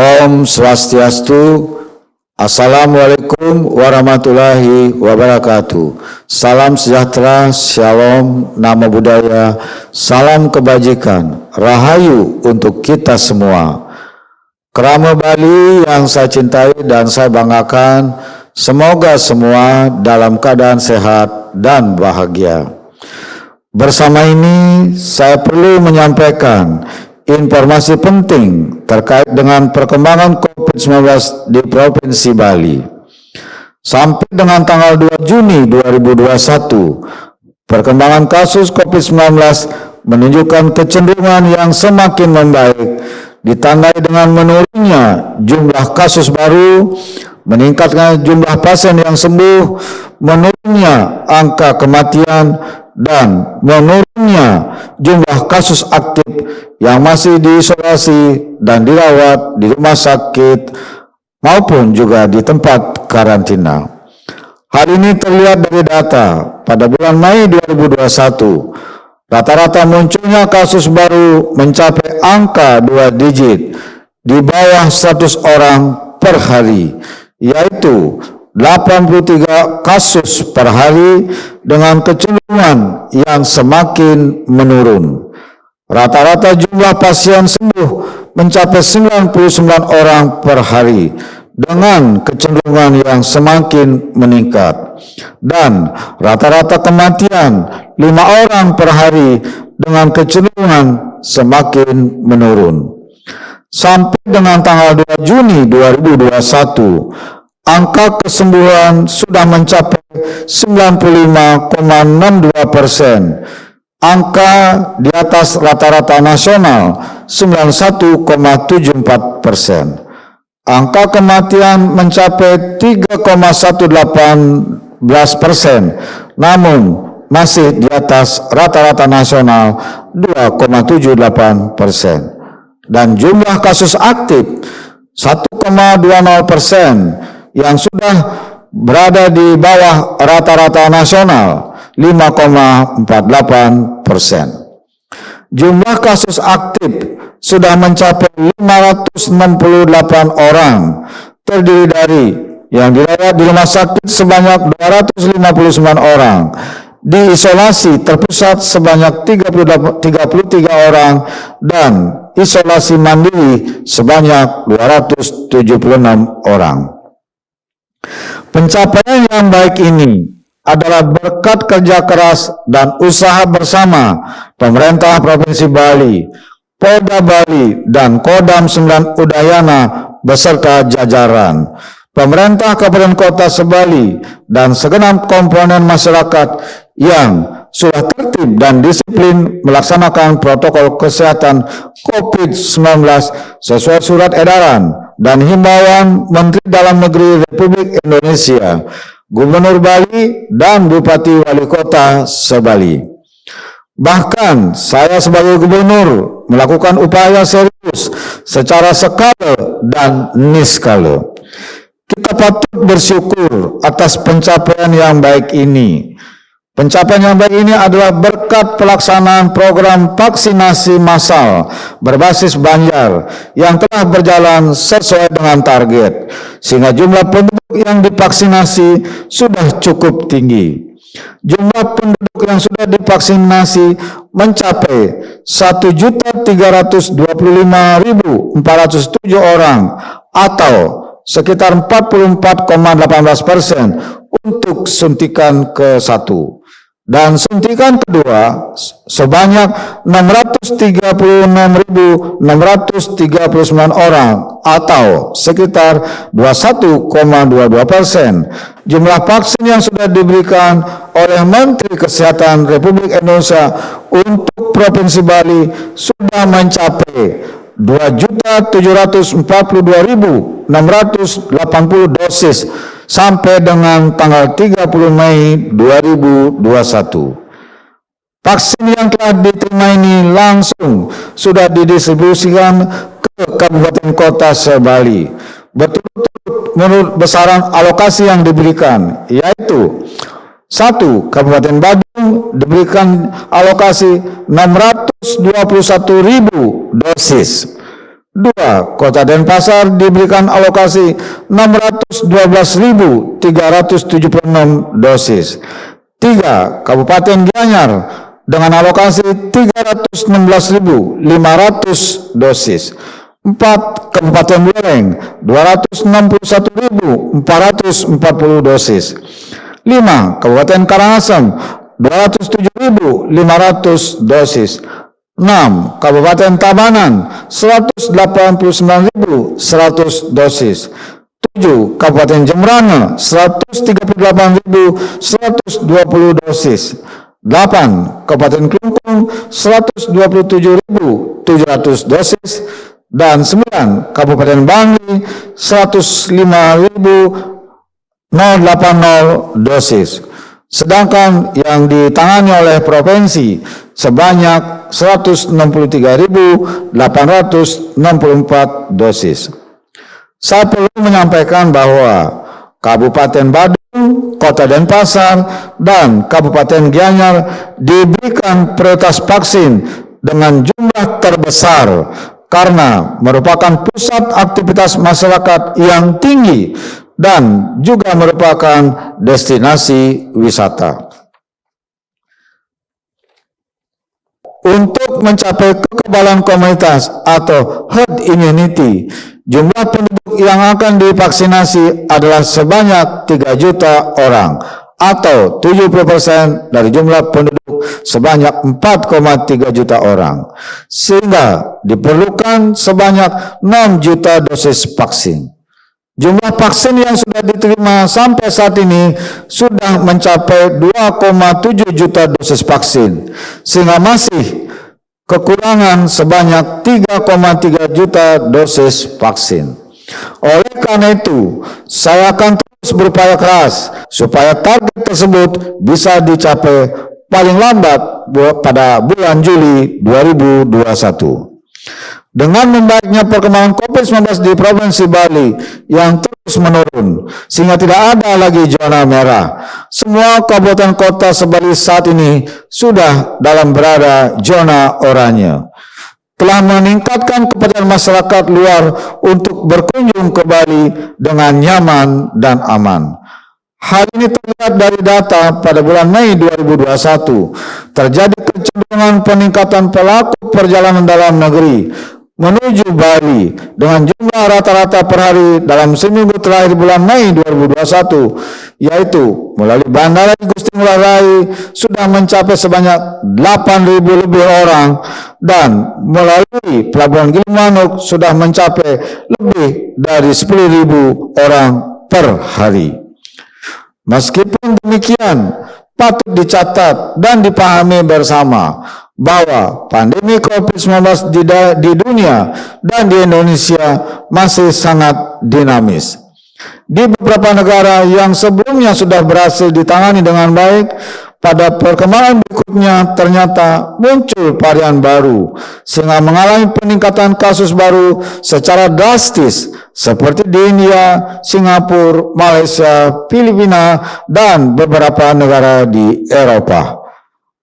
Om Swastiastu. Assalamualaikum warahmatullahi wabarakatuh. Salam sejahtera, shalom, namo buddhaya, salam kebajikan, rahayu untuk kita semua. Krama Bali yang saya cintai dan saya banggakan, semoga semua dalam keadaan sehat dan bahagia. Bersama ini saya perlu menyampaikan informasi penting terkait dengan perkembangan COVID-19 di Provinsi Bali. Sampai dengan tanggal 2 Juni 2021, perkembangan kasus COVID-19 menunjukkan kecenderungan yang semakin membaik, ditandai dengan menurunnya jumlah kasus baru, meningkatnya jumlah pasien yang sembuh, menurunnya angka kematian, dan menurunnya jumlah kasus aktif yang masih diisolasi dan dirawat di rumah sakit maupun juga di tempat karantina. Hal ini terlihat dari data pada bulan Mei 2021. Rata-rata munculnya kasus baru mencapai angka 2 digit di bawah 100 orang per hari, yaitu 83 kasus per hari dengan kecenderungan yang semakin menurun. Rata-rata jumlah pasien sembuh mencapai 99 orang per hari dengan kecenderungan yang semakin meningkat. Dan rata-rata kematian 5 orang per hari dengan kecenderungan semakin menurun. Sampai dengan tanggal 2 Juni 2021, angka kesembuhan sudah mencapai 95,62%. Angka di atas rata-rata nasional 91,74%. Angka kematian mencapai 3,18%, namun masih di atas rata-rata nasional 2,78%. Dan jumlah kasus aktif 1,20% yang sudah berada di bawah rata-rata nasional 5,48%. Jumlah kasus aktif sudah mencapai 568 orang, terdiri dari yang dirawat di rumah sakit sebanyak 259 orang, diisolasi terpusat sebanyak 33 orang, dan isolasi mandiri sebanyak 276 orang. Pencapaian yang baik ini adalah berkat kerja keras dan usaha bersama pemerintah Provinsi Bali, Polda Bali, dan Kodam 9 Udayana beserta jajaran, pemerintah Kabupaten Kota Sebali, dan segenap komponen masyarakat yang sudah tertib dan disiplin melaksanakan protokol kesehatan COVID-19 sesuai surat edaran dan himbauan Menteri Dalam Negeri Republik Indonesia, Gubernur Bali, dan Bupati Wali Kota Sebali. Bahkan saya sebagai gubernur melakukan upaya serius secara skala dan niskala. Kita patut bersyukur atas pencapaian yang baik ini. Pencapaian yang baik ini adalah berkat pelaksanaan program vaksinasi massal berbasis Banjar yang telah berjalan sesuai dengan target, sehingga jumlah penduduk yang divaksinasi sudah cukup tinggi. Jumlah penduduk yang sudah divaksinasi mencapai 1.325.407 orang atau sekitar 44,18% untuk suntikan ke-1. Dan suntikan kedua sebanyak 636.639 orang atau sekitar 21,22%. Jumlah vaksin yang sudah diberikan oleh Menteri Kesehatan Republik Indonesia untuk Provinsi Bali sudah mencapai 2.742.680 dosis sampai dengan tanggal 30 Mei 2021. Vaksin yang telah diterima ini langsung sudah didistribusikan ke Kabupaten Kota Sebali berturut-turut menurut besaran alokasi yang diberikan, yaitu 1. Kabupaten Badung diberikan alokasi 621.000 dosis, 2. Kota Denpasar diberikan alokasi 612.376 dosis. 3. Kabupaten Gianyar dengan alokasi 316.500 dosis. 4. Kabupaten Buleleng 261.440 dosis. 5. Kabupaten Karangasem 207.500 dosis. 6. Kabupaten Tabanan 189.100 dosis. 7. Kabupaten Jembrana 138.120 dosis. 8. Kabupaten Klungkung 127.700 dosis. Dan 9. Kabupaten Bangli 105.080 dosis. Sedangkan yang ditangani oleh provinsi sebanyak 163.864 dosis. Saya perlu menyampaikan bahwa Kabupaten Badung, Kota Denpasar, dan Kabupaten Gianyar diberikan prioritas vaksin dengan jumlah terbesar karena merupakan pusat aktivitas masyarakat yang tinggi dan juga merupakan destinasi wisata. Untuk mencapai kekebalan komunitas atau herd immunity, jumlah penduduk yang akan divaksinasi adalah sebanyak 3 juta orang atau 70% dari jumlah penduduk sebanyak 4,3 juta orang, sehingga diperlukan sebanyak 6 juta dosis vaksin. Jumlah vaksin yang sudah diterima sampai saat ini sudah mencapai 2,7 juta dosis vaksin, sehingga masih kekurangan sebanyak 3,3 juta dosis vaksin. Oleh karena itu, saya akan terus berupaya keras supaya target tersebut bisa dicapai paling lambat pada bulan Juli 2021. Dengan membaiknya perkembangan COVID-19 di Provinsi Bali yang terus menurun, sehingga tidak ada lagi zona merah, semua kabupaten kota sebali saat ini sudah dalam berada zona oranye. Telah meningkatkan kepercayaan masyarakat luar untuk berkunjung ke Bali dengan nyaman dan aman. Hal ini terlihat dari data pada bulan Mei 2021, terjadi kecenderungan peningkatan pelaku perjalanan dalam negeri menuju Bali dengan jumlah rata-rata per hari dalam seminggu terakhir bulan Mei 2021, yaitu melalui Bandara Igusti Ngurah Rai sudah mencapai sebanyak 8.000 lebih orang, dan melalui Pelabuhan Gilimanuk sudah mencapai lebih dari 10.000 orang per hari. Meskipun demikian, patut dicatat dan dipahami bersama bahwa pandemi COVID-19 di dunia dan di Indonesia masih sangat dinamis. Di beberapa negara yang sebelumnya sudah berhasil ditangani dengan baik, pada perkembangan berikutnya ternyata muncul varian baru, sehingga mengalami peningkatan kasus baru secara drastis seperti di India, Singapura, Malaysia, Filipina, dan beberapa negara di Eropa.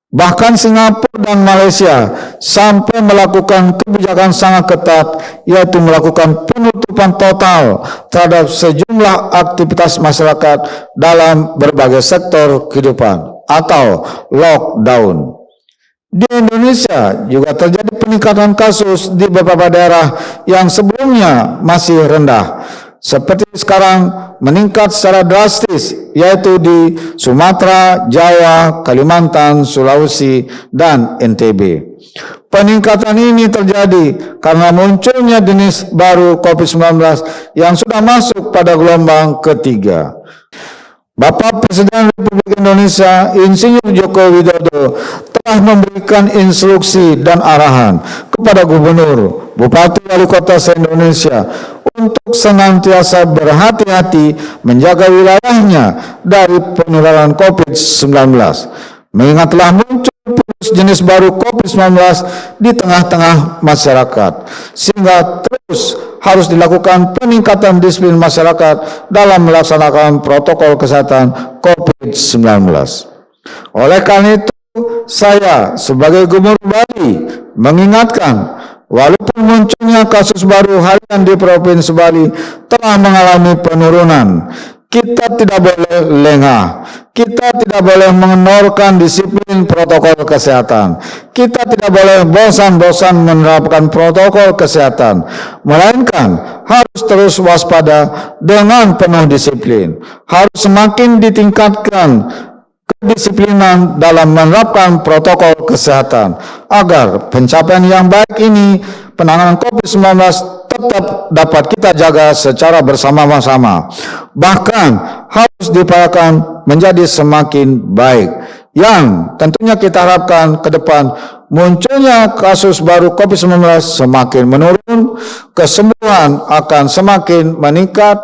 Bahkan Singapura dan Malaysia sampai melakukan kebijakan sangat ketat, yaitu melakukan penutupan total terhadap sejumlah aktivitas masyarakat dalam berbagai sektor kehidupan atau lockdown. Di Indonesia juga terjadi peningkatan kasus di beberapa daerah yang sebelumnya masih rendah, seperti sekarang meningkat secara drastis, yaitu di Sumatera, Jawa, Kalimantan, Sulawesi, dan NTB. Peningkatan ini terjadi karena munculnya jenis baru COVID-19 yang sudah masuk pada gelombang ketiga. Bapak Presiden Republik Indonesia Insinyur Joko Widodo telah memberikan instruksi dan arahan kepada Gubernur, Bupati, Wali Kota se-Indonesia untuk senantiasa berhati-hati menjaga wilayahnya dari penularan COVID-19, mengingat telah muncul virus jenis baru COVID-19 di tengah-tengah masyarakat, sehingga terus harus dilakukan peningkatan disiplin masyarakat dalam melaksanakan protokol kesehatan COVID-19. Oleh karena itu, saya sebagai Gubernur Bali mengingatkan Walaupun munculnya kasus baru harian di Provinsi Bali telah mengalami penurunan, kita tidak boleh lengah. Kita tidak boleh mengendorkan disiplin protokol kesehatan. Kita tidak boleh bosan-bosan menerapkan protokol kesehatan, melainkan harus terus waspada dengan penuh disiplin. Harus semakin ditingkatkan kedisiplinan dalam menerapkan protokol kesehatan agar pencapaian yang baik ini, penanganan COVID-19, tetap dapat kita jaga secara bersama-sama. Bahkan harus diupayakan menjadi semakin baik, yang tentunya kita harapkan ke depan munculnya kasus baru COVID-19 semakin menurun, kesembuhan akan semakin meningkat,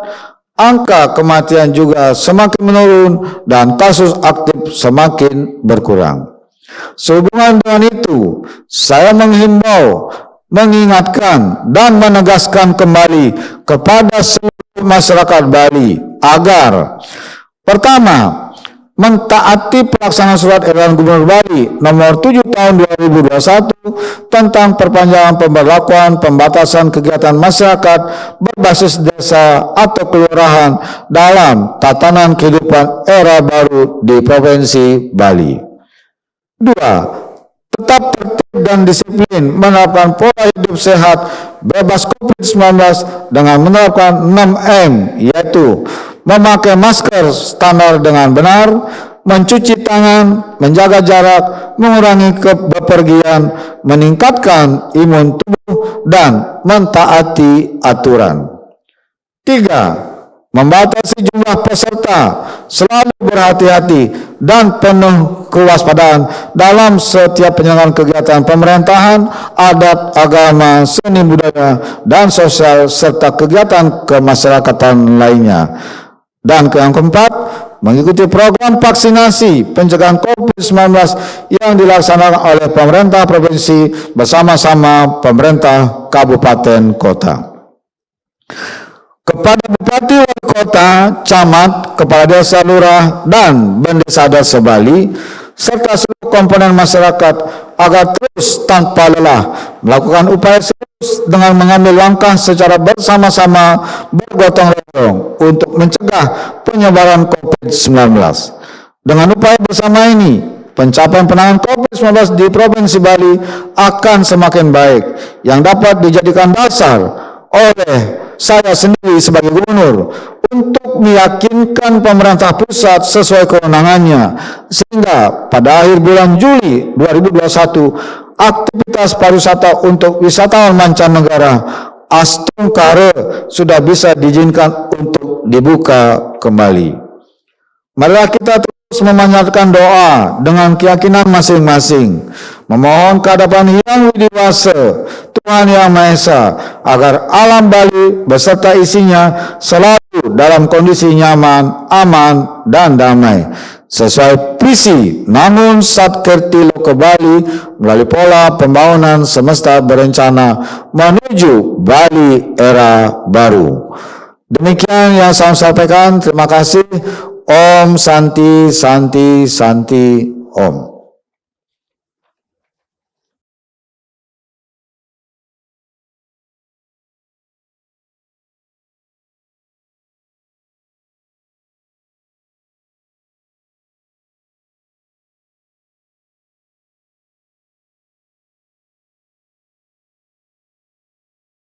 angka kematian juga semakin menurun, dan kasus aktif semakin berkurang. Sehubungan dengan itu, saya menghimbau, mengingatkan, dan menegaskan kembali kepada seluruh masyarakat Bali agar pertama, mentaati pelaksanaan surat edaran Gubernur Bali nomor 7 tahun 2021 tentang perpanjangan pemberlakuan pembatasan kegiatan masyarakat berbasis desa atau kelurahan dalam tatanan kehidupan era baru di Provinsi Bali. 2. Tetap tertib dan disiplin menerapkan pola hidup sehat bebas COVID-19 dengan menerapkan 6M, yaitu memakai masker standar dengan benar, mencuci tangan, menjaga jarak, mengurangi bepergian, meningkatkan imun tubuh, dan mentaati aturan. 3. Membatasi jumlah peserta, selalu berhati-hati dan penuh kewaspadaan dalam setiap penyelenggaraan kegiatan pemerintahan, adat, agama, seni budaya, dan sosial, serta kegiatan kemasyarakatan lainnya. Dan yang keempat, mengikuti program vaksinasi pencegahan COVID-19 yang dilaksanakan oleh pemerintah provinsi bersama-sama pemerintah kabupaten kota. Kepada Bupati Wali Kota, Camat, Kepala Desa, Lurah, dan Bendesa Desa Bali, serta seluruh komponen masyarakat agar terus tanpa lelah melakukan upaya serius dengan mengambil langkah secara bersama-sama bergotong royong untuk mencegah penyebaran COVID-19. Dengan upaya bersama ini, pencapaian penanganan COVID-19 di Provinsi Bali akan semakin baik, yang dapat dijadikan dasar oleh saya sendiri sebagai gubernur untuk meyakinkan pemerintah pusat sesuai kewenangannya, sehingga pada akhir bulan Juli 2021 aktivitas pariwisata untuk wisatawan mancanegara Astungkare sudah bisa diizinkan untuk dibuka kembali. Marilah kita terus memanjatkan doa dengan keyakinan masing-masing, memohon kehadapan Yang Widiwasa, Tuhan Yang Maha Esa, agar alam Bali beserta isinya selalu dalam kondisi nyaman, aman, dan damai, sesuai visi namun Satkerti Loka Bali melalui pola pembangunan semesta berencana menuju Bali era baru. Demikian yang saya sampaikan. Terima kasih. Om Santi Santi Santi Om.